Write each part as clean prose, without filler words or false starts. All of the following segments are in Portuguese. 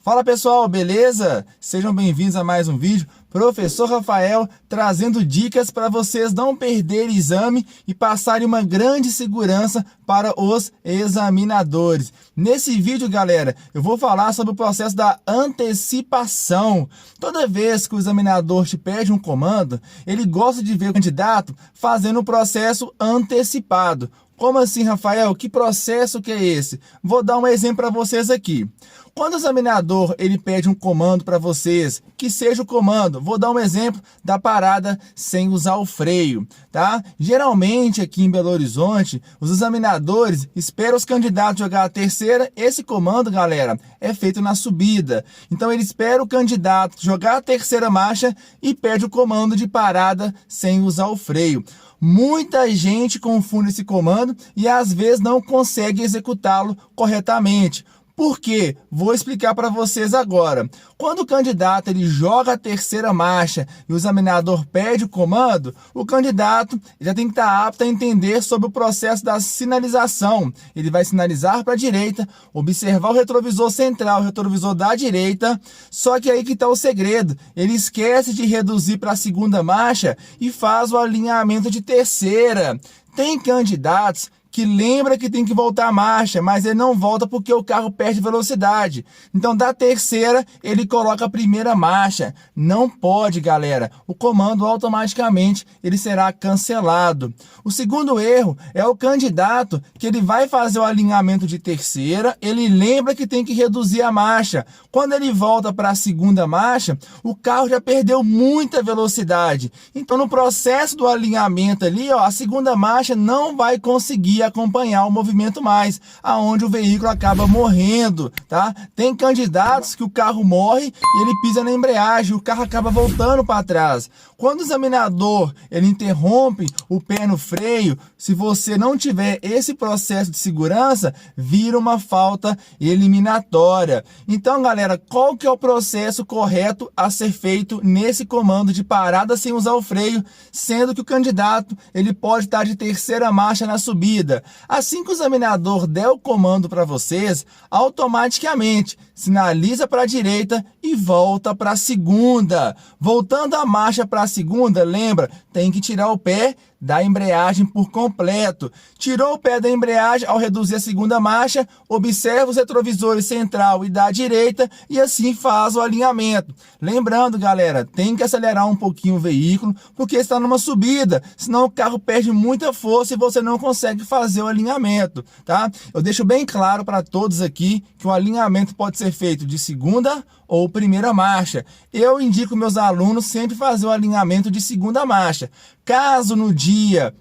Fala pessoal, beleza? Sejam bem-vindos a mais um vídeo. Professor Rafael trazendo dicas para vocês não perderem exame e passarem uma grande segurança para os examinadores. Nesse vídeo, galera, eu vou falar sobre o processo da antecipação. Toda vez que o examinador te pede um comando, ele gosta de ver o candidato fazendo o processo antecipado. Como assim, Rafael? Que processo que é esse? Vou dar um exemplo para vocês aqui. Quando o examinador ele pede um comando para vocês, que seja o comando, vou dar um exemplo da parada sem usar o freio, tá? Geralmente aqui em Belo Horizonte, os examinadores esperam os candidatos jogar a terceira. Esse comando, galera, é feito na subida. Então ele espera o candidato jogar a terceira marcha e pede o comando de parada sem usar o freio. Muita gente confunde esse comando e às vezes não consegue executá-lo corretamente. Por quê? Vou explicar para vocês agora. Quando o candidato ele joga a terceira marcha e o examinador pede o comando, o candidato já tem que estar apto a entender sobre o processo da sinalização. Ele vai sinalizar para a direita, observar o retrovisor central, o retrovisor da direita, só que aí que está o segredo. Ele esquece de reduzir para a segunda marcha e faz o alinhamento de terceira. Tem candidatos que lembra que tem que voltar a marcha, mas ele não volta porque o carro perde velocidade. Então, da terceira, ele coloca a primeira marcha. Não pode, galera. O comando automaticamente ele será cancelado. O segundo erro é o candidato que ele vai fazer o alinhamento de terceira, ele lembra que tem que reduzir a marcha. Quando ele volta para a segunda marcha, o carro já perdeu muita velocidade. Então, no processo do alinhamento ali, a segunda marcha não vai conseguir acompanhar o movimento mais, aonde o veículo acaba morrendo, tá? Tem candidatos que o carro morre e ele pisa na embreagem, o carro acaba voltando para trás. Quando o examinador ele interrompe o pé no freio, se você não tiver esse processo de segurança, vira uma falta eliminatória. Então, galera, qual que é o processo correto a ser feito nesse comando de parada sem usar o freio, sendo que o candidato ele pode estar de terceira marcha na subida? Assim que o examinador der o comando para vocês, automaticamente sinaliza para a direita e volta para a segunda. Voltando a marcha para a segunda, lembra, tem que tirar o pé da embreagem por completo. Tirou o pé da embreagem, ao reduzir a segunda marcha, observa os retrovisores central e da direita e assim faz o alinhamento. Lembrando, galera, tem que acelerar um pouquinho o veículo, porque está numa subida, senão o carro perde muita força e você não consegue fazer o alinhamento, tá? Eu deixo bem claro para todos aqui que o alinhamento pode ser feito de segunda ou primeira marcha. Eu indico meus alunos sempre fazer o alinhamento de segunda marcha. Caso no dia,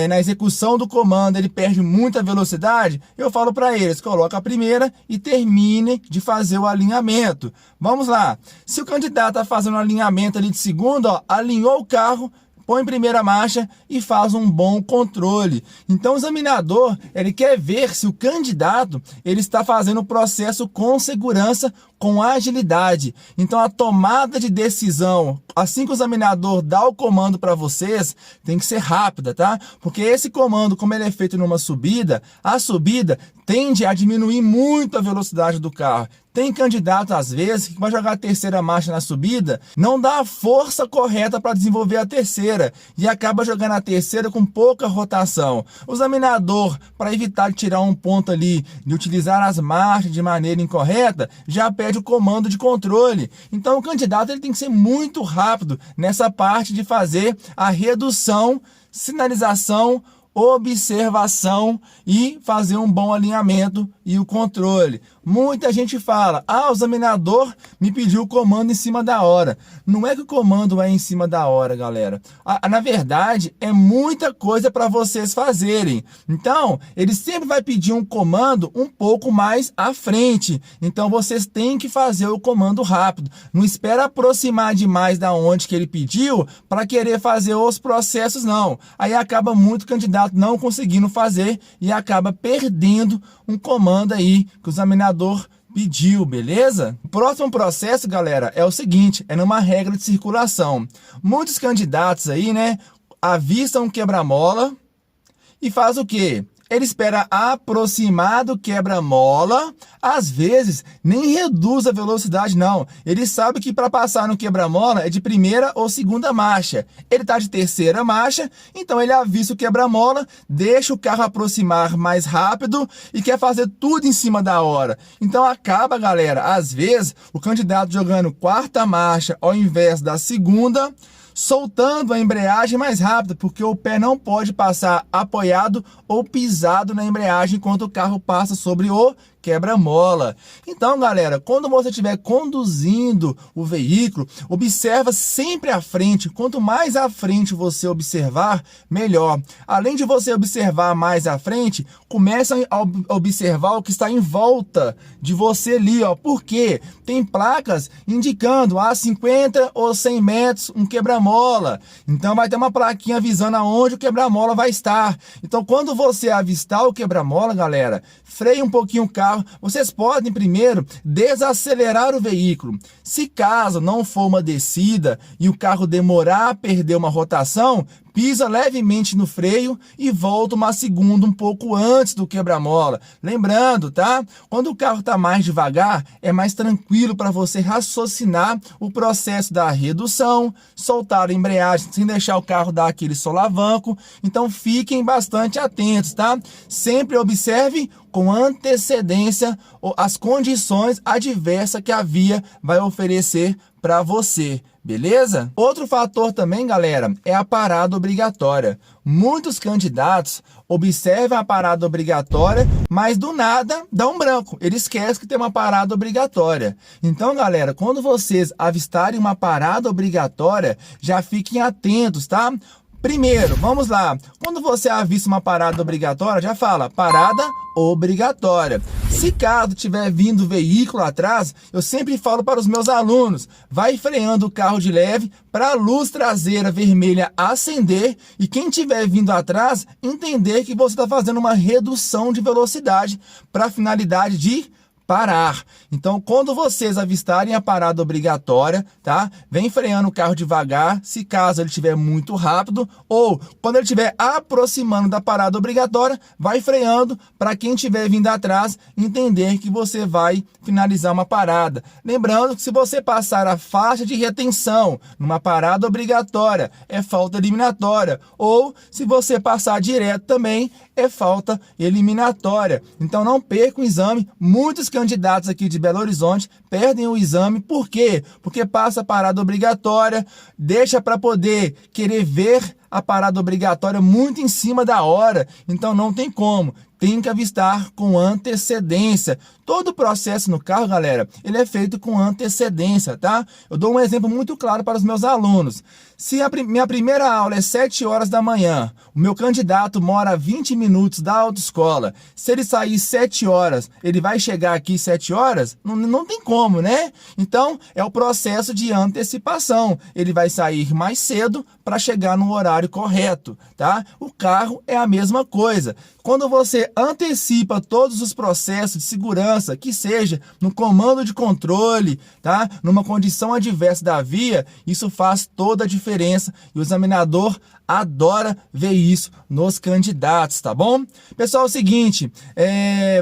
na execução do comando, ele perde muita velocidade, eu falo para eles, coloca a primeira e termine de fazer o alinhamento. Vamos lá. Se o candidato está fazendo um alinhamento ali de segunda, alinhou o carro, põe em primeira marcha e faz um bom controle. Então, o examinador, ele quer ver se o candidato ele está fazendo o processo com segurança, com agilidade. Então, a tomada de decisão, assim que o examinador dá o comando para vocês, tem que ser rápida, tá? Porque esse comando, como ele é feito numa subida, a subida tende a diminuir muito a velocidade do carro. Tem candidato, às vezes, que vai jogar a terceira marcha na subida, não dá a força correta para desenvolver a terceira e acaba jogando a terceira com pouca rotação. O examinador, para evitar de tirar um ponto ali, de utilizar as marchas de maneira incorreta, já pede o comando de controle. Então, o candidato ele tem que ser muito rápido nessa parte de fazer a redução, sinalização, observação e fazer um bom alinhamento e o controle. Muita gente fala, o examinador me pediu o comando em cima da hora. Não é que o comando é em cima da hora, galera. Na verdade, é muita coisa para vocês fazerem. Então, ele sempre vai pedir um comando um pouco mais à frente. Então, vocês têm que fazer o comando rápido. Não espera aproximar demais da onde que ele pediu para querer fazer os processos, não. Aí acaba muito candidato não conseguindo fazer e acaba perdendo um comando aí que o examinador pediu, beleza? O próximo processo, galera, é o seguinte, é numa regra de circulação. Muitos candidatos aí, avistam um quebra-mola e faz o quê? ele espera aproximar do quebra-mola, às vezes nem reduz a velocidade não, ele sabe que para passar no quebra-mola é de primeira ou segunda marcha, ele está de terceira marcha, então ele avista o quebra-mola, deixa o carro aproximar mais rápido e quer fazer tudo em cima da hora. Então acaba, galera, às vezes o candidato jogando quarta marcha ao invés da segunda, soltando a embreagem mais rápido, porque o pé não pode passar apoiado ou pisado na embreagem enquanto o carro passa sobre o quebra-mola. Então, galera, quando você estiver conduzindo o veículo, observa sempre à frente. Quanto mais à frente você observar, melhor. Além de você observar mais à frente, começa a observar o que está em volta de você ali, ó. Porque tem placas indicando a 50 ou 100 metros um quebra-mola. Então vai ter uma plaquinha avisando aonde o quebra-mola vai estar. Então quando você avistar o quebra-mola, galera, freie um pouquinho o carro. Vocês podem primeiro desacelerar o veículo. Se caso não for uma descida e o carro demorar a perder uma rotação, pisa levemente no freio e volta uma segunda um pouco antes do quebra-mola. Lembrando, tá? Quando o carro está mais devagar, é mais tranquilo para você raciocinar o processo da redução, soltar a embreagem sem deixar o carro dar aquele solavanco. Então fiquem bastante atentos, tá? Sempre observe com antecedência as condições adversas que a via vai oferecer para você. Beleza? Outro fator também, galera, é a parada obrigatória. Muitos candidatos observam a parada obrigatória, mas do nada dá um branco. Eles esquecem que tem uma parada obrigatória. Então, galera, quando vocês avistarem uma parada obrigatória, já fiquem atentos, tá? Primeiro, vamos lá. Quando você avista uma parada obrigatória, já fala parada obrigatória. Se caso tiver vindo veículo atrás, eu sempre falo para os meus alunos, vai freando o carro de leve para a luz traseira vermelha acender e quem tiver vindo atrás entender que você está fazendo uma redução de velocidade para a finalidade de parar. Então, quando vocês avistarem a parada obrigatória, tá? Vem freando o carro devagar, se caso ele estiver muito rápido, ou quando ele estiver aproximando da parada obrigatória, vai freando para quem estiver vindo atrás entender que você vai finalizar uma parada. Lembrando que se você passar a faixa de retenção numa parada obrigatória, é falta eliminatória, ou se você passar direto também, é falta eliminatória. Então não perca o exame. Muitos candidatos aqui de Belo Horizonte perdem o exame. Por quê? Porque passa a parada obrigatória, deixa para poder querer ver a parada obrigatória muito em cima da hora. Então não tem como. Tem que avistar com antecedência. Todo o processo no carro, galera, ele é feito com antecedência, tá? Eu dou um exemplo muito claro para os meus alunos. Se a minha primeira aula é 7 horas da manhã, o meu candidato mora a 20 minutos da autoescola. Se ele sair 7 horas, ele vai chegar aqui 7 horas? Não tem como, né? Então, é o processo de antecipação. Ele vai sair mais cedo para chegar no horário correto, tá? O carro é a mesma coisa. Quando você antecipa todos os processos de segurança, que seja no comando de controle, tá? Numa condição adversa da via, isso faz toda a diferença e o examinador adora ver isso nos candidatos, tá bom? Pessoal, é o seguinte,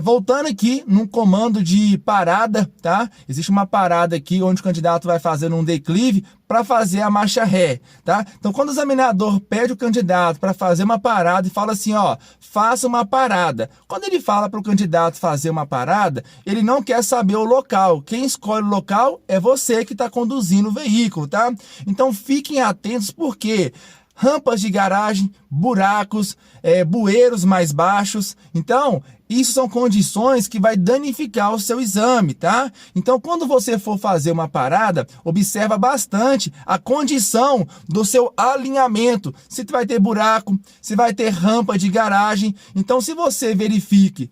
voltando aqui no comando de parada, tá? Existe uma parada aqui onde o candidato vai fazer um declive para fazer a marcha ré, tá? Então, quando o examinador pede o candidato para fazer uma parada e fala assim, ó, faça uma parada. Quando ele fala para o candidato fazer uma parada, ele não quer saber o local. Quem escolhe o local é você que está conduzindo o veículo, tá? Então, fiquem atentos porque rampas de garagem, buracos, bueiros mais baixos. Então, isso são condições que vai danificar o seu exame, tá? Então, quando você for fazer uma parada, observa bastante a condição do seu alinhamento. Se vai ter buraco, se vai ter rampa de garagem. Então, se você verifica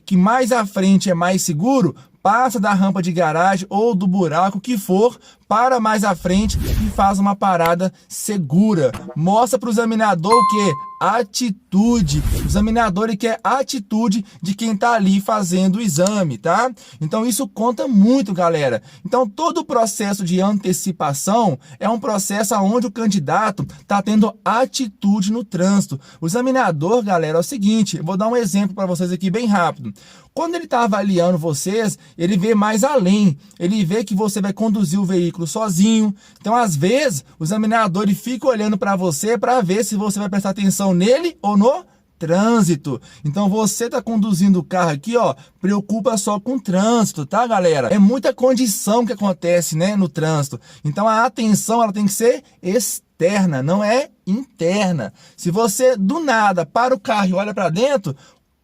que mais à frente é mais seguro, passa da rampa de garagem ou do buraco que for, para mais à frente e faz uma parada segura. Mostra para o examinador que atitude. O examinador ele quer a atitude de quem está ali fazendo o exame, tá? Então isso conta muito, galera. Então todo o processo de antecipação é um processo onde o candidato está tendo atitude no trânsito. O examinador, galera, é o seguinte, eu vou dar um exemplo para vocês aqui bem rápido. Quando ele está avaliando vocês, ele vê mais além. Ele vê que você vai conduzir o veículo sozinho. Então, às vezes, o examinador ele fica olhando para você para ver se você vai prestar atenção nele ou no trânsito. Então você tá conduzindo o carro aqui, ó, preocupa só com o trânsito, tá, galera? É muita condição que acontece, né, no trânsito. Então a atenção ela tem que ser externa, não é interna. Se você do nada para o carro e olha para dentro,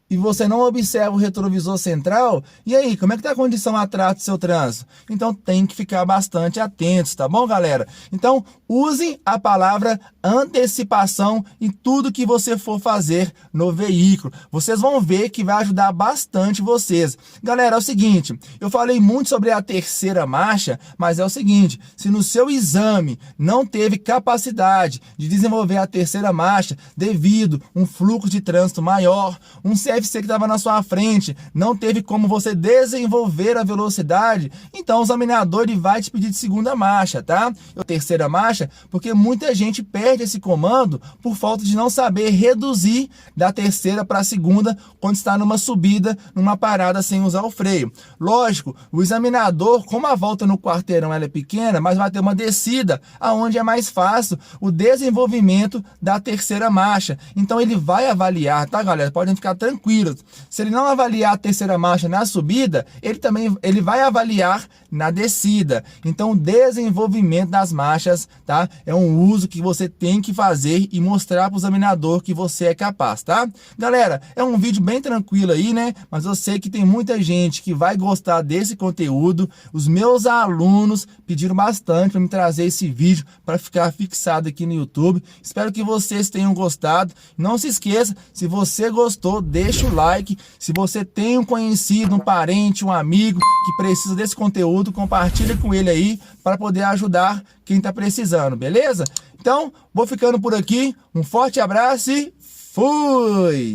e você não observa o retrovisor central, e aí, como é que tá a condição atrás do seu trânsito? Então tem que ficar bastante atentos, tá bom, galera? Então use a palavra antecipação em tudo que você for fazer no veículo. Vocês vão ver que vai ajudar bastante vocês. Galera, é o seguinte, eu falei muito sobre a terceira marcha, mas é o seguinte, se no seu exame não teve capacidade de desenvolver a terceira marcha devido a um fluxo de trânsito maior, um CFC que estava na sua frente, não teve como você desenvolver a velocidade, então o examinador ele vai te pedir de segunda marcha, tá? Ou terceira marcha, porque muita gente perde esse comando por falta de não saber reduzir da terceira para a segunda quando está numa subida, numa parada sem usar o freio. Lógico, o examinador, como a volta no quarteirão ela é pequena, mas vai ter uma descida, aonde é mais fácil o desenvolvimento da terceira marcha. Então ele vai avaliar, tá, galera? Podem ficar tranquilos. Se ele não avaliar a terceira marcha na subida, ele vai avaliar na descida. Então o desenvolvimento das marchas, tá? É um uso que você tem que fazer e mostrar para o examinador que você é capaz, tá? Galera, é um vídeo bem tranquilo aí, né? Mas eu sei que tem muita gente que vai gostar desse conteúdo. Os meus alunos pediram bastante para me trazer esse vídeo para ficar fixado aqui no YouTube. Espero que vocês tenham gostado. Não se esqueça, se você gostou, deixa o like. Se você tem um conhecido, um parente, um amigo que precisa desse conteúdo, compartilha com ele aí para poder ajudar quem está precisando, beleza? Então, vou ficando por aqui. Um forte abraço e fui!